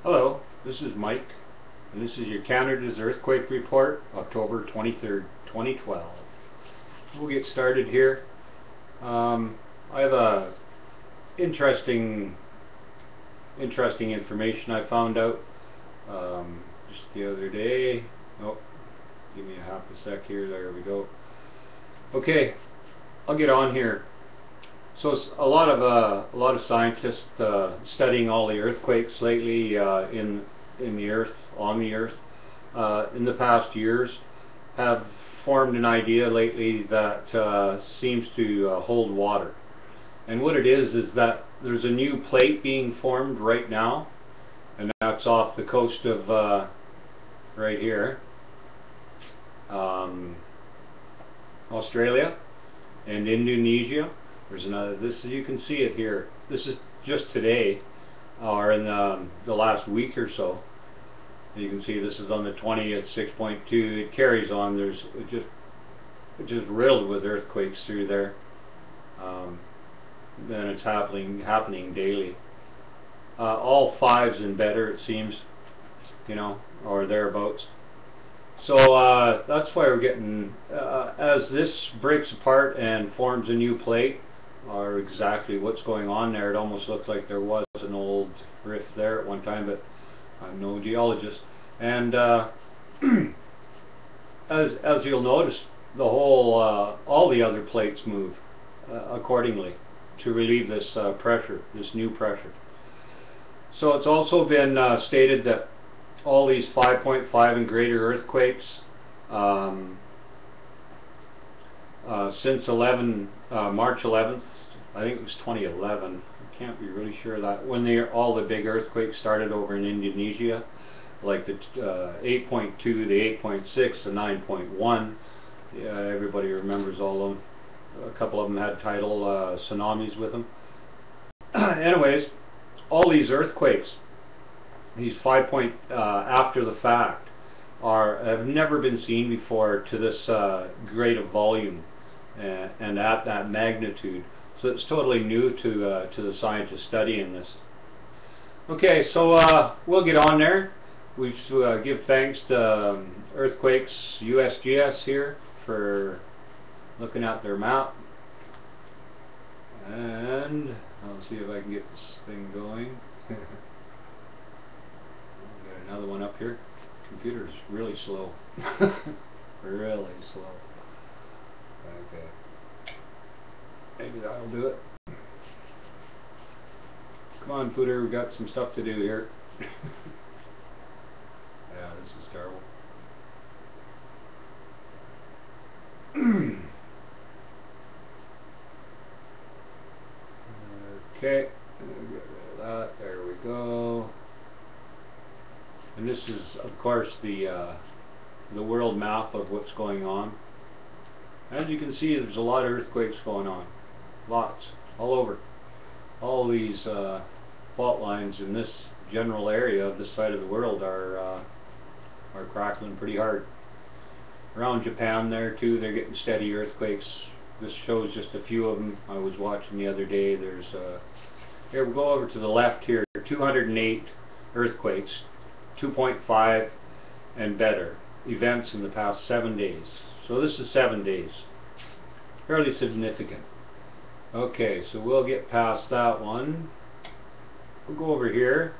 Hello, this is Mike, and this is your Canada's Earthquake Report, October 23rd, 2012. We'll get started here. I have interesting information I found out just the other day. Oh, give me a half a sec here. There we go. Okay, I'll get on here. So a lot of scientists studying all the earthquakes lately in the earth, on the earth, in the past years, have formed an idea lately that seems to hold water. And what it is that there's a new plate being formed right now, and that's off the coast of right here, Australia and Indonesia. There's another. This, you can see it here. This is just today, or in the last week or so. You can see this is on the 20th, 6.2. It carries on. There's just riddled with earthquakes through there. Then it's happening daily. All fives and better, it seems, or thereabouts. So that's why we're getting, as this breaks apart and forms a new plate, or exactly what's going on there. It almost looks like there was an old rift there at one time, but I'm no geologist. And as you'll notice, the whole, all the other plates move accordingly to relieve this pressure, this new pressure. So it's also been stated that all these 5.5 and greater earthquakes since March 11th, I think it was 2011, I can't be really sure that, when all the big earthquakes started over in Indonesia, like the 8.2, the 8.6, the 9.1, everybody remembers all of them. A couple of them had tidal tsunamis with them. Anyways, all these earthquakes, these 5 point after the fact, have never been seen before to this great of volume and at that magnitude. So it's totally new to the scientists studying this. Okay, so we'll get on there. We give thanks to Earthquakes USGS here for looking at their map. And I'll see if I can get this thing going. Got another one up here. Computer's really slow. Really slow. Okay. Maybe that'll do it. Come on, Pooter, we've got some stuff to do here. Yeah, this is terrible. Okay, get rid of that. There we go. And this is, of course, the world map of what's going on. As you can see, there's a lot of earthquakes going on. Lots. All over. All these fault lines in this general area of this side of the world are crackling pretty hard. Around Japan there too, they're getting steady earthquakes. This shows just a few of them I was watching the other day. There's here, we'll go over to the left here, 208 earthquakes, 2.5 and better events in the past 7 days. So this is 7 days. Fairly significant. Okay, so we'll get past that one. We'll go over here.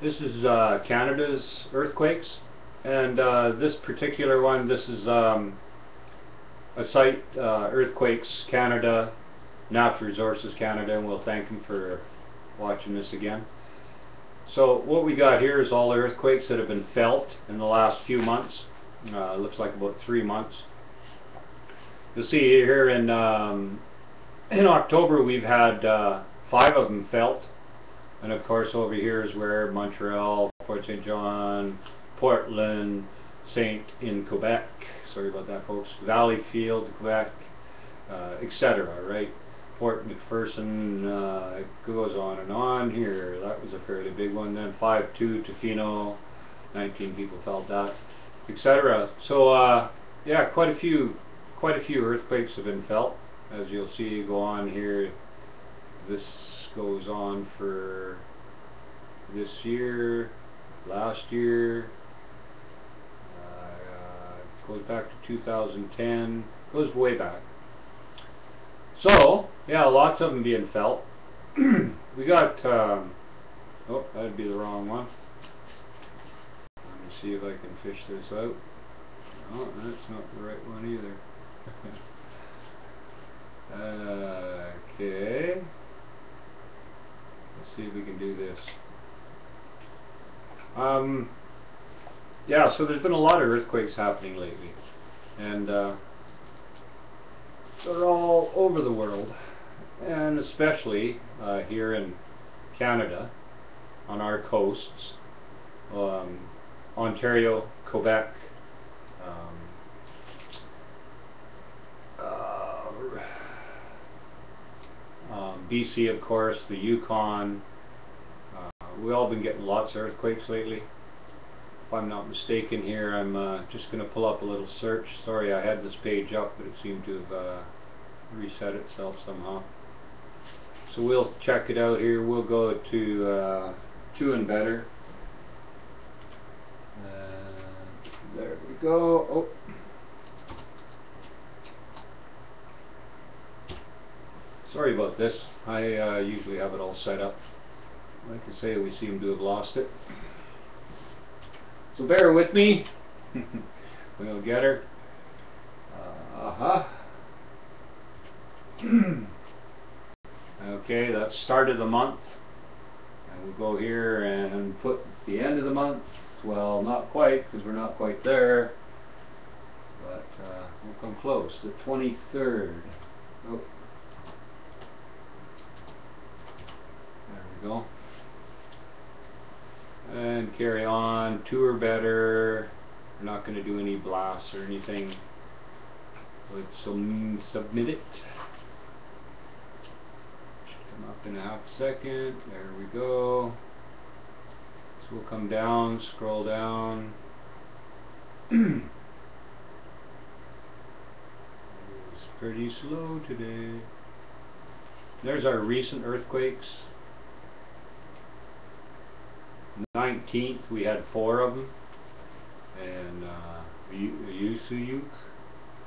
This is Canada's earthquakes, and this particular one, this is a site, Earthquakes Canada, Natural Resources Canada, and we'll thank them for watching this again. So what we got here is all the earthquakes that have been felt in the last few months. It looks like about 3 months. You'll see here in October we've had 5 of them felt, and of course over here is where Montreal, Fort St. John, Portland, in Quebec, sorry about that folks, Valleyfield, Quebec, etc. Right? Fort McPherson, it goes on and on here. That was a fairly big one. Then 5.2 Tofino, 19 people felt that, etc. So yeah, quite a few earthquakes have been felt. As you'll see, go on here. This goes on for this year, last year, goes back to 2010, goes way back. So, yeah, lots of them being felt. We got, oh, that'd be the wrong one. Let me see if I can fish this out. No, that's not the right one either. Okay. Let's see if we can do this. Yeah, so there's been a lot of earthquakes happening lately. And they're all over the world. And especially here in Canada, on our coasts. Ontario, Quebec, BC, of course, the Yukon. We've all been getting lots of earthquakes lately. If I'm not mistaken here, I'm just going to pull up a little search. Sorry, I had this page up, but it seemed to have reset itself somehow. So we'll check it out here. We'll go to 2 and better. There we go. Oh. Sorry about this. I usually have it all set up. Like I say, we seem to have lost it. So bear with me. We'll get her. Okay, that's start of the month. And we'll go here and put the end of the month. Well, not quite, because we're not quite there. But we'll come close. The 23rd. Oh. There we go. And carry on. 2 or better. We're not going to do any blasts or anything. Let's submit it. Should come up in a half a second. There we go. So we'll come down, scroll down. It's pretty slow today. There's our recent earthquakes. 19th, we had 4 of them. And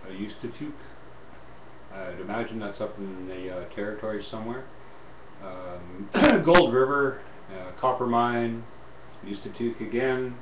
Ustutuk. I'd imagine that's up in the territory somewhere. Gold River, Copper Mine, Ustutuk again.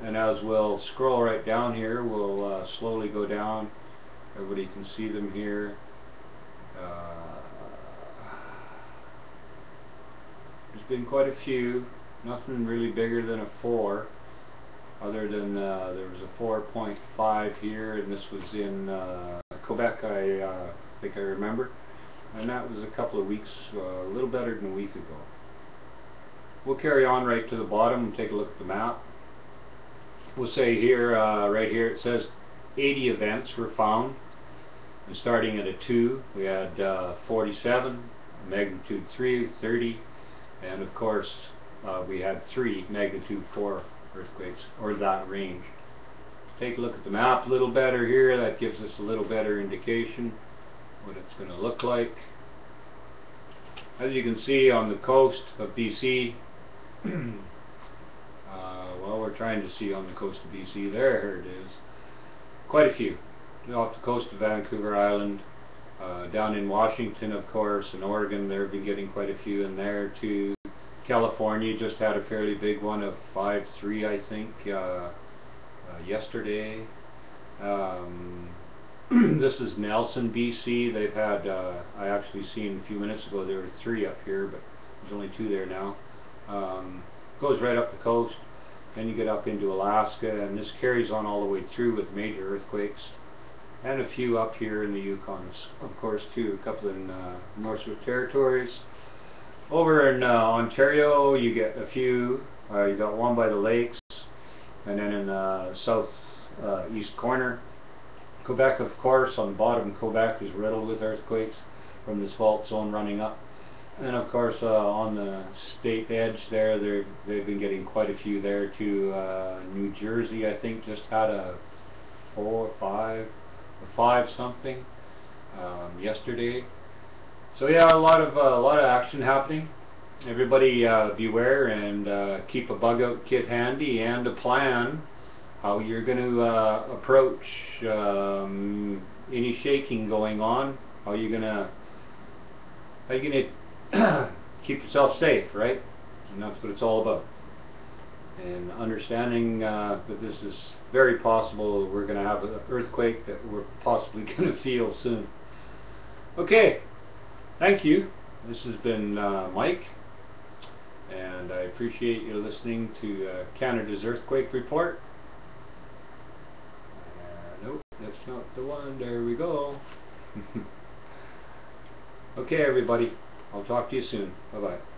And as we'll scroll right down here, we'll slowly go down. Everybody can see them here. There's been quite a few. Nothing really bigger than a 4. Other than there was a 4.5 here, and this was in Quebec, I think I remember. And that was a couple of weeks, a little better than a week ago. We'll carry on right to the bottom and take a look at the map. We'll say here, right here, it says 80 events were found. And starting at a 2, we had 47, magnitude 3, 30, and of course we had 3 magnitude 4 earthquakes, or that range. Take a look at the map a little better here. That gives us a little better indication what it's going to look like. As you can see on the coast of BC, well, we're trying to see on the coast of BC, there it is, quite a few. Off the coast of Vancouver Island, down in Washington, of course, and Oregon, they've been getting quite a few in there too. California just had a fairly big one of 5.3, I think, yesterday. This is Nelson, BC. They've had, I actually seen a few minutes ago, there were 3 up here, but there's only 2 there now. Goes right up the coast. Then you get up into Alaska, and this carries on all the way through with major earthquakes. And a few up here in the Yukon, of course, too. A couple in Northwest Territories. Over in Ontario, you get a few. You got one by the lakes, and then in the south east corner. Quebec, of course, on the bottom, Quebec is riddled with earthquakes from this fault zone running up. And of course, on the state edge there, they've been getting quite a few there too. New Jersey, I think, just had a 4 or 5, or 5 something yesterday. So yeah, a lot of action happening. everybody beware and keep a bug out kit handy and a plan how you're going to approach any shaking going on. How you gonna keep yourself safe, right? And that's what it's all about. And understanding that this is very possible, we're going to have an earthquake that we're possibly going to feel soon. Okay, thank you. This has been Mike, and I appreciate you listening to Canada's Earthquake Report. Nope, that's not the one. There we go. Okay, everybody. I'll talk to you soon. Bye-bye.